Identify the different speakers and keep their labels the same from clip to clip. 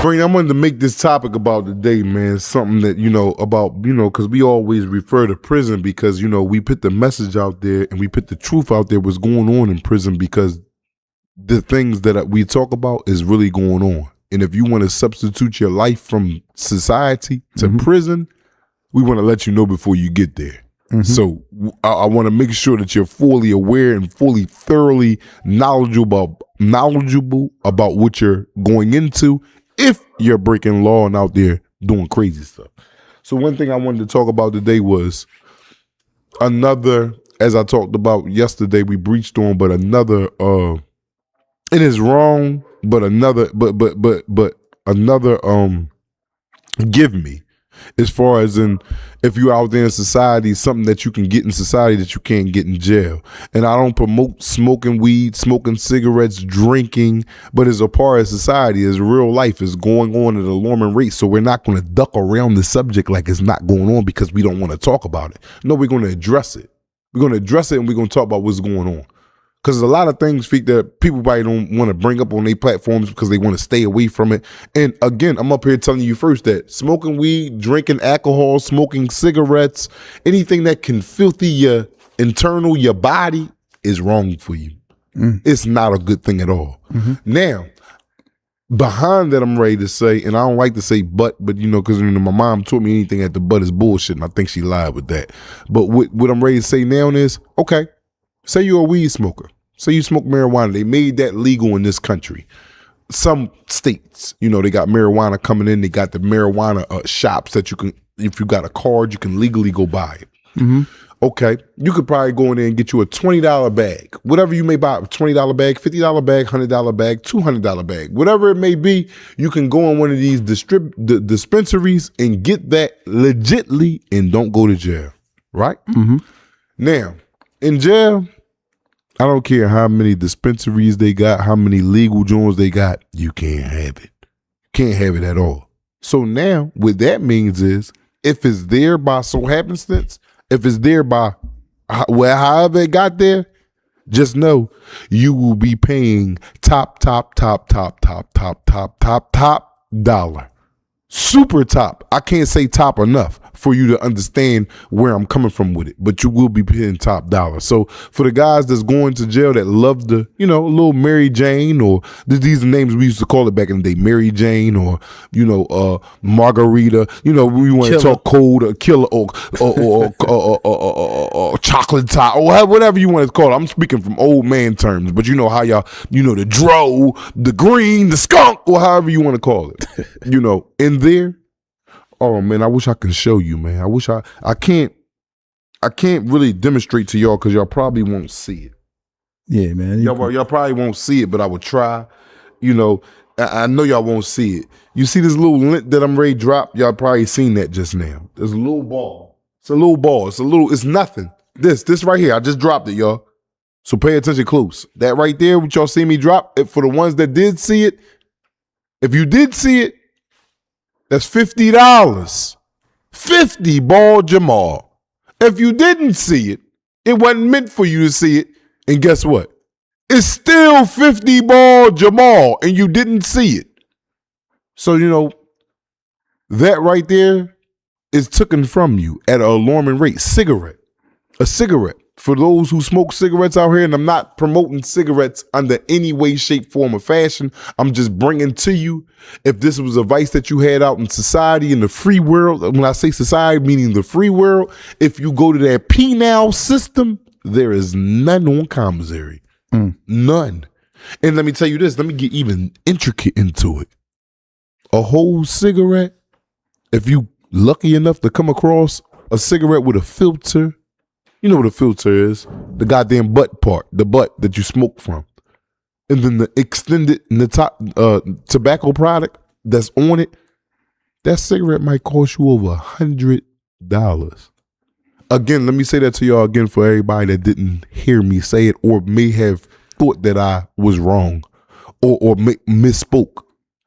Speaker 1: Brain, I wanted to make this topic about today, man. Something that, because we always refer to prison because, we put the message out there and we put the truth out there what's going on in prison because the things that we talk about is really going on. And if you want to substitute your life from society to prison, we want to let you know before you get there. So I want to make sure that you're fully aware and fully thoroughly knowledgeable about what you're going into if you're breaking law and out there doing crazy stuff. So one thing I wanted to talk about today was another, as I talked about yesterday, we breached on, but another, it is wrong, but another, give me. As far as in, if you're out there in society, something that you can get in society that you can't get in jail. And I don't promote smoking weed, smoking cigarettes, drinking, but as a part of society, as real life is going on at an alarming rate. So we're not going to duck around the subject like it's not going on because we don't want to talk about it. No, we're going to address it. We're going to address it and we're going to talk about what's going on. Because there's a lot of things that people probably don't want to bring up on their platforms because they want to stay away from it. And again, I'm up here telling you first that smoking weed, drinking alcohol, smoking cigarettes, anything that can filthy your body is wrong for you. It's not a good thing at all. Now, behind that, I'm ready to say, and I don't like to say but because my mom taught me anything at the but is bullshit, and I think she lied with that. But what I'm ready to say now is, okay, say you're a weed smoker. Say you smoke marijuana. They made that legal in this country. Some states, they got marijuana coming in. They got the marijuana shops that you can, if you got a card, you can legally go buy it. Okay, you could probably go in there and get you a $20 bag. Whatever you may buy, $20 bag, $50 bag, $100 bag, $200 bag. Whatever it may be, you can go on one of these dispensaries and get that legitly and don't go to jail, right? Now, in jail, I don't care how many dispensaries they got, how many legal joints they got, you can't have it. Can't have it at all. So now, what that means is, if it's there by so happenstance, if it's there by however it got there, just know you will be paying top dollar. Super top. I can't say top enough for you to understand where I'm coming from with it, but you will be paying top dollar. So for the guys that's going to jail that love the, little Mary Jane, or these are names we used to call it back in the day, Mary Jane, or, Margarita, we want to talk cold or killer or chocolate top or whatever you want to call it. I'm speaking from old man terms, but you know how y'all, the dro, the green, the skunk, or however you want to call it, in there. Oh man, I wish I could show you, man. I wish I can't really demonstrate to y'all because y'all probably won't see it.
Speaker 2: Yeah, man.
Speaker 1: Y'all probably won't see it, but I would try. I know y'all won't see it. You see this little lint that I'm ready to drop? Y'all probably seen that just now. There's a little ball. It's a little ball. It's nothing. This right here, I just dropped it, y'all. So pay attention close. That right there, what y'all see me drop, for the ones that did see it, if you did see it, that's $50. 50 ball Jamal. If you didn't see it, it wasn't meant for you to see it. And guess what? It's still 50 ball Jamal and you didn't see it. So, that right there is taken from you at an alarming rate. A cigarette. For those who smoke cigarettes out here, and I'm not promoting cigarettes under any way, shape, form, or fashion. I'm just bringing to you, if this was a vice that you had out in society, in the free world, when I say society, meaning the free world, if you go to that penal system, there is none on commissary. None. And let me tell you this, let me get even intricate into it. A whole cigarette, if you lucky enough to come across a cigarette with a filter, you know what a filter is, the goddamn butt part, the butt that you smoke from. And then the extended tobacco product that's on it, that cigarette might cost you over $100. Again, let me say that to y'all again for everybody that didn't hear me say it or may have thought that I was wrong or misspoke.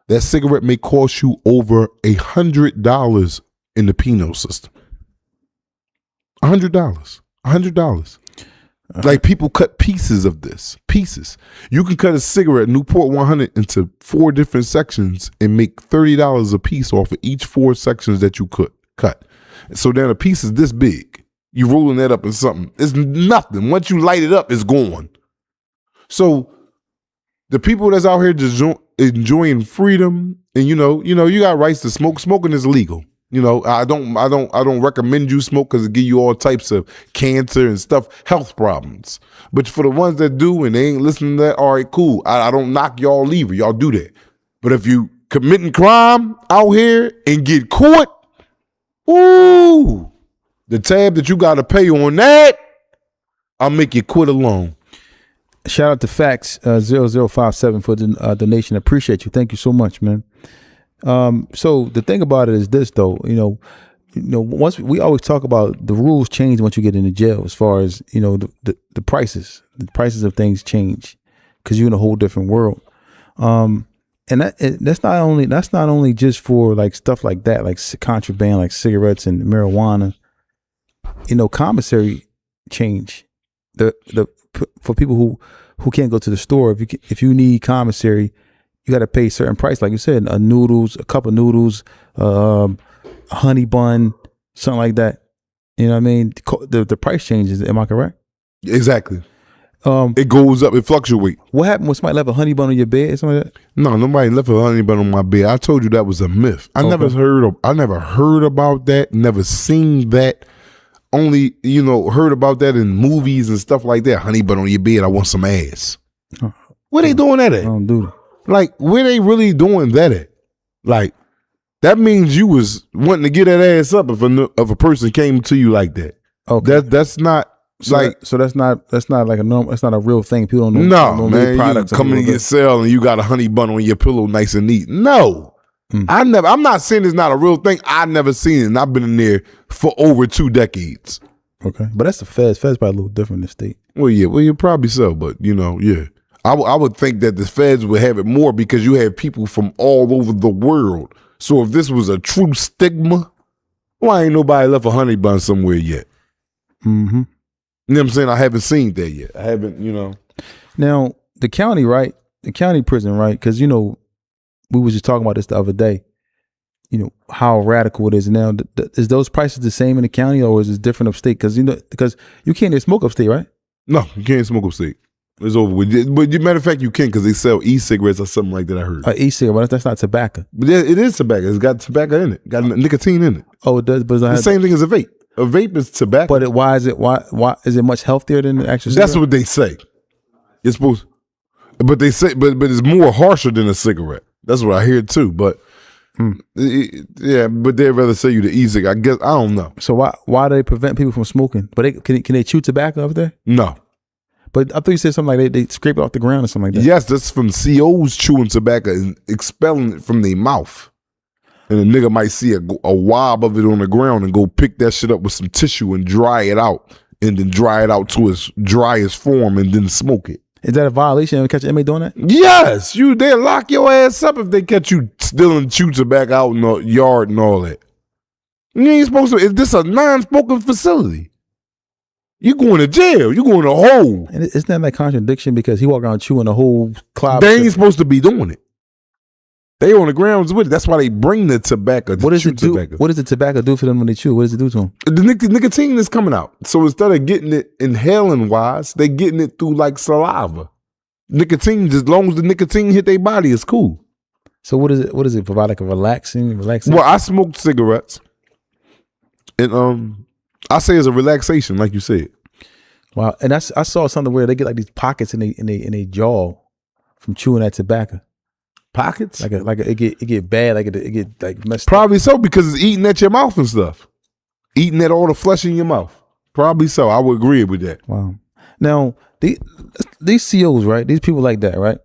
Speaker 1: That cigarette may cost you over $100 in the penal system. $100. Like people cut pieces of this. Pieces. You can cut a cigarette, Newport 100, into 4 different sections and make $30 a piece off of each 4 sections that you cut. So then a piece is this big. You rolling that up in something. It's nothing. Once you light it up, it's gone. So the people that's out here just enjoying freedom, and you got rights to smoke. Smoking is legal. I don't recommend you smoke because it give you all types of cancer and stuff, health problems. But for the ones that do and they ain't listening to that, all right, cool. I don't knock y'all either. Y'all do that. But if you committing crime out here and get caught, ooh, the tab that you got to pay on that, I'll make you quit alone.
Speaker 2: Shout out to Facts 0057 for the donation. Appreciate you. Thank you so much, man. So the thing about it is this, though. Once we always talk about the rules change once you get into jail, as far as the prices of things change because you're in a whole different world. And that's not only just for like stuff like that, like contraband, like cigarettes and marijuana. Commissary change. For people who can't go to the store, if you need commissary, you got to pay a certain price, like you said, a cup of noodles, a honey bun, something like that. You know what I mean? The price changes. Am I correct?
Speaker 1: Exactly. It goes up. It fluctuates.
Speaker 2: What happened when somebody left a honey bun on your bed or something like that? No,
Speaker 1: nobody left a honey bun on my bed. I told you that was a myth. I never heard about that. Never seen that. Only, heard about that in movies and stuff like that. Honey bun on your bed. I want some ass. Where they doing that at?
Speaker 2: I don't do that.
Speaker 1: Like, where they really doing that at? Like, that means you was wanting to get that ass up if a person came to you like that.
Speaker 2: Okay,
Speaker 1: that's not
Speaker 2: that's not like a normal. That's not a real thing. People don't
Speaker 1: know.
Speaker 2: No,
Speaker 1: man, products you coming to your cell and you got a honey bun on your pillow, nice and neat. No, I'm not saying it's not a real thing. I've never seen it, and I've been in there for over 2 decades.
Speaker 2: Okay, but that's the feds. Feds probably a little different than the state.
Speaker 1: Well, you're probably so, but yeah. I would think that the feds would have it more because you have people from all over the world. So if this was a true stigma, why ain't nobody left a honey bun somewhere yet?
Speaker 2: Mm-hmm.
Speaker 1: You know what I'm saying? I haven't seen that yet. I haven't,
Speaker 2: Now, the county, right? The county prison, right? Because, we was just talking about this the other day. How radical it is now. Is those prices the same in the county or is it different upstate? Because you can't even smoke upstate, right?
Speaker 1: No, you can't smoke upstate. It's over with. But matter of fact, you can because they sell e-cigarettes or something like that. I heard.
Speaker 2: E-cigarette, that's not tobacco.
Speaker 1: But it is tobacco. It's got tobacco in it. Got nicotine in it.
Speaker 2: Oh, it does. But
Speaker 1: the same thing as a vape. A vape is tobacco.
Speaker 2: But why is it much healthier than the actual cigarette?
Speaker 1: That's what they say. It's supposed. But they say, but it's more harsher than a cigarette. That's what I hear too. But yeah, but they'd rather say you the e-cigarette. I guess I don't know.
Speaker 2: So why do they prevent people from smoking? But can they chew tobacco up there?
Speaker 1: No.
Speaker 2: But I thought you said something like they scrape it off the ground or something like that.
Speaker 1: Yes, that's from COs chewing tobacco and expelling it from their mouth. And a nigga might see a wob of it on the ground and go pick that shit up with some tissue and dry it out. And then dry it out to its driest form and then smoke it.
Speaker 2: Is that a violation? Ever catch an inmate doing that?
Speaker 1: Yes. They'll lock your ass up if they catch you stealing chew tobacco out in the yard and all that. You ain't supposed to. Is this a non-smoking facility? You going to jail. You going to a hole.
Speaker 2: And isn't that like contradiction because he walk around chewing a whole cloud?
Speaker 1: They ain't supposed to be doing it. They on the grounds with it. That's why they bring the tobacco.
Speaker 2: What does it do?
Speaker 1: Tobacco.
Speaker 2: What does the tobacco do for them when they chew? What does it do to them?
Speaker 1: The nicotine is coming out. So instead of getting it inhaling wise, they getting it through like saliva. Nicotine, as long as the nicotine hit their body, it's cool.
Speaker 2: So what does it provide? Like a relaxing?
Speaker 1: Well, I smoked cigarettes, and I say it's a relaxation, like you said.
Speaker 2: Wow, and I saw something where they get like these pockets in their jaw from chewing that tobacco.
Speaker 1: Pockets?
Speaker 2: It get bad, it get like messed
Speaker 1: Probably
Speaker 2: up.
Speaker 1: So, because it's eating at your mouth and stuff. Eating at all the flesh in your mouth. Probably so. I would agree with that.
Speaker 2: Wow. Now, these COs, right? These people like that, right?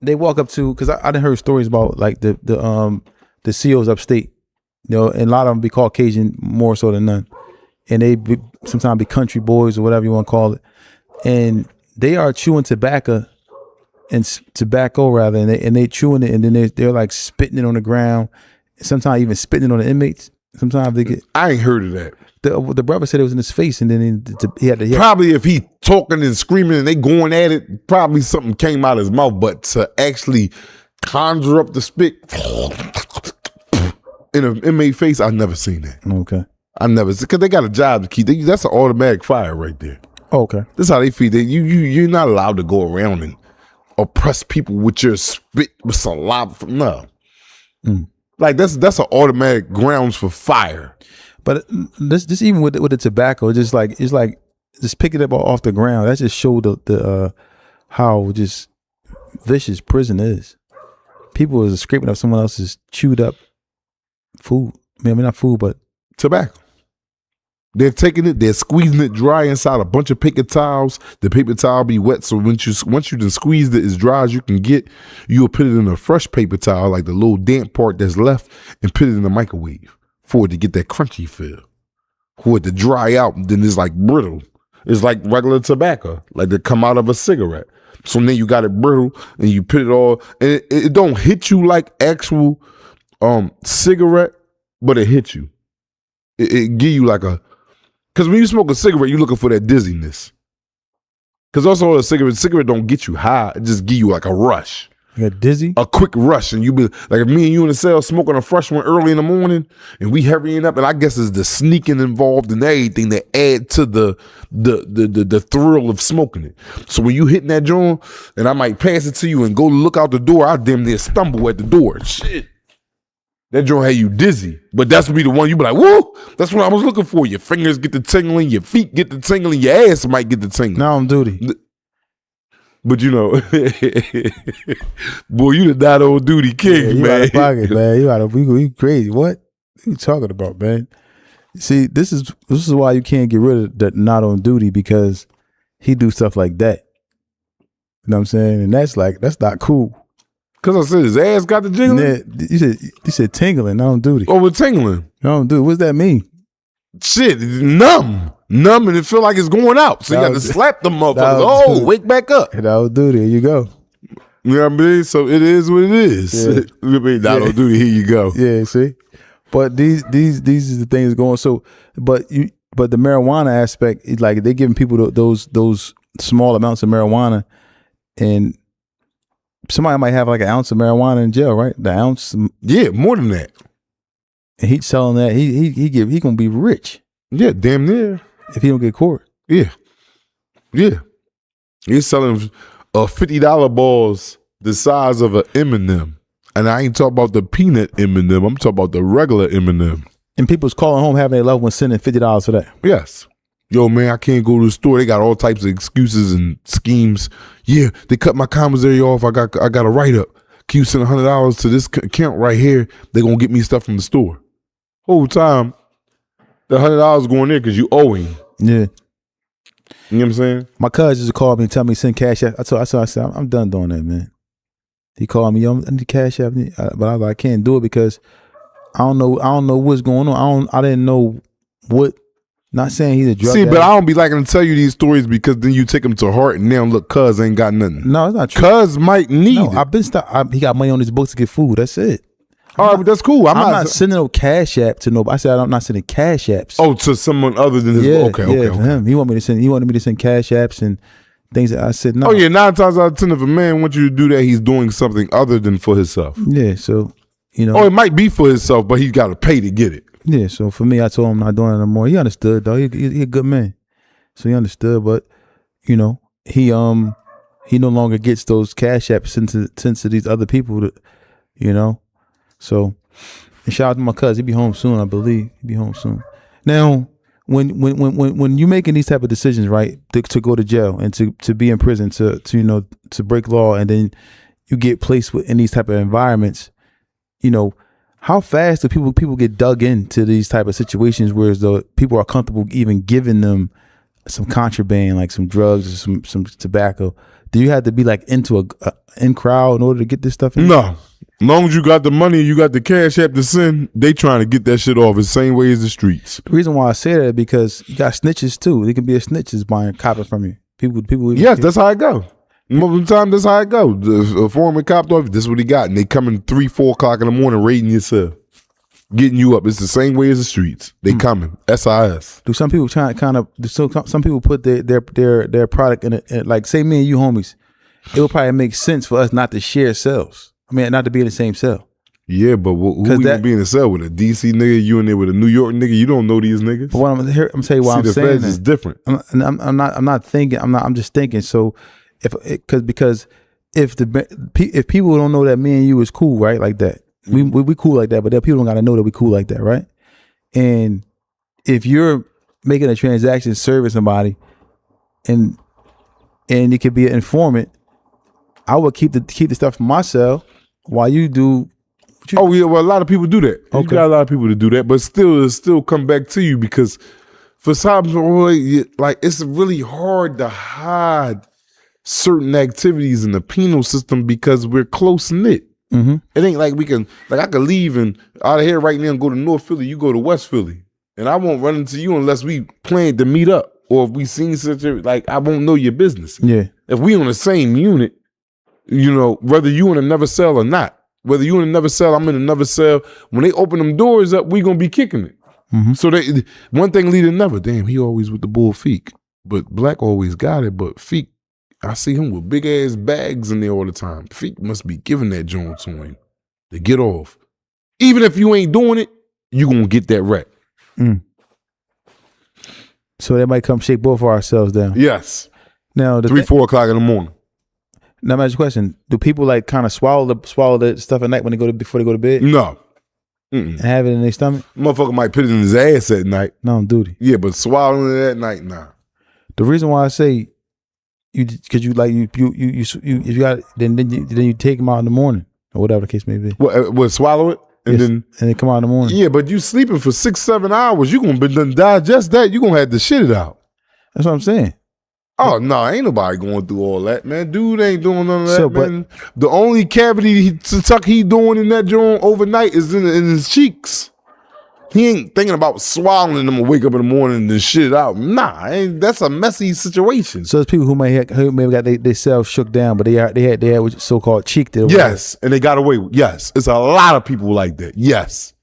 Speaker 2: They walk up to, because I done heard stories about like the COs upstate, and a lot of them be Caucasian more so than none. And they sometimes be country boys or whatever you want to call it. And they are chewing tobacco and they chewing it, and then they're like spitting it on the ground. Sometimes even spitting it on the inmates. Sometimes they get.
Speaker 1: I ain't heard of that.
Speaker 2: the brother said it was in his face, and then he had to.
Speaker 1: Probably if he talking and screaming and they going at it, probably something came out of his mouth. But to actually conjure up the spit in an inmate face, I never seen that.
Speaker 2: Okay.
Speaker 1: I never, because they got a job to keep. That's an automatic fire right there.
Speaker 2: Okay.
Speaker 1: This is how they feed. You're not allowed to go around and oppress people with your spit with saliva. No. Like that's an automatic grounds for fire.
Speaker 2: But this even with the tobacco, it's like just pick it up off the ground. That just showed the how just vicious prison is. People is scraping up someone else's chewed up food. I mean not food, but
Speaker 1: tobacco. They're taking it, they're squeezing it dry inside a bunch of paper towels. The paper towel be wet, so once you done squeezed it as dry as you can get, you'll put it in a fresh paper towel, like the little damp part that's left, and put it in the microwave for it to get that crunchy feel. For it to dry out, and then it's like brittle. It's like regular tobacco, like they come out of a cigarette. So then you got it brittle, and you put it all, and it don't hit you like actual cigarette, but it hits you. It give you like a, because when you smoke a cigarette, you're looking for that dizziness. Because also a cigarette don't get you high. It just give you like a rush.
Speaker 2: You got dizzy?
Speaker 1: A quick rush. And you be like, if me and you in the cell smoking a fresh one early in the morning and we hurrying up, and I guess it's the sneaking involved and everything that add to the thrill of smoking it. So when you hitting that joint and I might pass it to you and go look out the door, I damn near stumble at the door. Shit. That joint had you dizzy, but that's be the one you be like, whoa, that's what I was looking for. Your fingers get the tingling, your feet get the tingling, your ass might get the tingling.
Speaker 2: Now I'm duty.
Speaker 1: But you know, boy, you the not on duty king,
Speaker 2: you
Speaker 1: man.
Speaker 2: Out of pocket, man. You crazy. What are you talking about, man? See, this is why you can't get rid of the not on duty, because he do stuff like that. You know what I'm saying? And that's not cool.
Speaker 1: Because I said his ass got the jingling?
Speaker 2: Yeah, you said tingling, not on duty.
Speaker 1: Oh, with tingling.
Speaker 2: Not on duty. What's that mean?
Speaker 1: Shit, numb, and it feel like it's going out. So you got to slap them motherfuckers. Wake back up.
Speaker 2: That was duty. Here you go.
Speaker 1: You know what I mean? So it is what it is.
Speaker 2: Yeah.
Speaker 1: I mean, not on duty. Here you go.
Speaker 2: Yeah, see. But these is the things going. So, but the marijuana aspect is like they giving people those small amounts of marijuana, and somebody might have like an ounce of marijuana in jail, right? The ounce.
Speaker 1: Yeah, more than that.
Speaker 2: And he's selling that. He gonna be rich.
Speaker 1: Yeah, damn near.
Speaker 2: If he don't get caught.
Speaker 1: Yeah. He's selling $50 balls the size of an M&M. And I ain't talking about the peanut M&M. I'm talking about the regular M&M.
Speaker 2: And people's calling home having their loved ones sending $50 for that.
Speaker 1: Yes. Yo, man, I can't go to the store. They got all types of excuses and schemes. Yeah, they cut my commissary off. I got a write-up. Can you send $100 to this account right here? They're going to get me stuff from the store. Whole time, the $100 going there because you owe him.
Speaker 2: Yeah.
Speaker 1: You know what I'm saying?
Speaker 2: My cousin used to call me and tell me send cash app. I said, I'm done doing that, man. He called me, yo, I need cash app. But I was like, I can't do it because I don't know what's going on. I didn't know what. Not saying he's a drug addict.
Speaker 1: But I don't be liking to tell you these stories because then you take them to heart and now look, cuz ain't got nothing.
Speaker 2: No, it's not true.
Speaker 1: Cuz might need it.
Speaker 2: I've been he got money on his books to get food. That's it.
Speaker 1: All right, but that's cool. I'm
Speaker 2: not sending no cash app to nobody. I said I'm not sending cash apps.
Speaker 1: Oh, to someone other than his. Okay.
Speaker 2: Him. He wanted me to send cash apps and things. That I said no.
Speaker 1: Oh yeah, 9 times out of 10, if a man wants you to do that, he's doing something other than for himself.
Speaker 2: Yeah, so you know.
Speaker 1: Oh, it might be for himself, but he's got to pay to get it.
Speaker 2: Yeah, so for me, I told him I'm not doing it no more. He understood though. He a good man, so he understood. But you know, he no longer gets those cash apps sent to these other people. That, you know, so. And shout out to my cousin. He'll be home soon, I believe. He'll be home soon. Now, when you're making these type of decisions, right, to go to jail and to be in prison, to break law, and then you get placed in these type of environments, you know, how fast do people get dug into these type of situations where the people are comfortable even giving them some contraband, like some drugs or some tobacco? Do you have to be like into a in crowd in order to get this stuff in?
Speaker 1: No. As long as you got the money, you got the cash app to send, they trying to get that shit off the same way as the streets.
Speaker 2: The reason why I say that is because you got snitches too. They can be a snitches buying copping from you. People.
Speaker 1: Yes, that's how it go. Most of the time, that's how it go. The foreman copped off. This is what he got, and they coming 3-4 o'clock in the morning raiding your cell. getting you up. It's the same way as the streets. They coming. SIS.
Speaker 2: Do some people try kind of? Some people put their product in it, like say me and you homies. It would probably make sense for us not to share cells. I mean, not to be in the same cell.
Speaker 1: Yeah, but who you gonna be in the cell with? A DC nigga? You in there with a New York nigga? You don't know these niggas.
Speaker 2: But what I'm telling you why I'm saying
Speaker 1: is different.
Speaker 2: I'm not thinking. I'm just thinking. So because if people don't know that me and you is cool, right, like that, we cool like that, but that people don't gotta know that we cool like that, right? And if you're making a transaction, serving somebody, and it could be an informant, I would keep the stuff from my cell while you do.
Speaker 1: Oh yeah, well a lot of people do that. Okay. You got a lot of people to do that, but it'll still come back to you because for some like it's really hard to hide certain activities in the penal system because we're close knit. Mm-hmm. It ain't like we can I could leave and out of here right now and go to North Philly. You go to West Philly, and I won't run into you unless we plan to meet up or if we seen such I won't know your business.
Speaker 2: Yeah, if
Speaker 1: we on the same unit. Whether you in another cell or not, whether you in another cell, I'm in another cell. When they open them doors up, we gonna be kicking it. Mm-hmm. So one thing lead to another. Damn, he always with the bull Feek, but Black always got it. But Feek, I see him with big ass bags in there all the time. Feek must be giving that joint to him to get off. Even if you ain't doing it, you gonna get that wreck. Mm.
Speaker 2: So they might come shake both of ourselves down.
Speaker 1: Yes.
Speaker 2: Now
Speaker 1: 4 o'clock in the morning.
Speaker 2: Now, my question: do people kind of swallow the stuff at night when before they go to bed?
Speaker 1: No,
Speaker 2: and have it in their stomach.
Speaker 1: Motherfucker might put it in his ass at night.
Speaker 2: No, on duty.
Speaker 1: Yeah, but swallowing it at night, nah.
Speaker 2: The reason why I say because you if you got then you take them out in the morning or whatever the case may be.
Speaker 1: What swallow it and
Speaker 2: then come out in the morning.
Speaker 1: Yeah, but you sleeping for 6-7 hours. You gonna digest that. You gonna have to shit it out.
Speaker 2: That's what I'm saying.
Speaker 1: Oh no, ain't nobody going through all that, man. Dude ain't doing none of that, man. The only cavity he doing in that joint overnight is in his cheeks. He ain't thinking about swallowing them and wake up in the morning and then shit it out. Nah, that's a messy situation.
Speaker 2: So there's people who may have got their cells shook down, but they had what so-called cheeked it.
Speaker 1: Yes, and they got away with. Yes, it's a lot of people like that. Yes.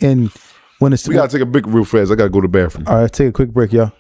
Speaker 2: And when it's
Speaker 1: we gotta take a break real fast. I gotta go to the bathroom.
Speaker 2: All right, take a quick break, y'all.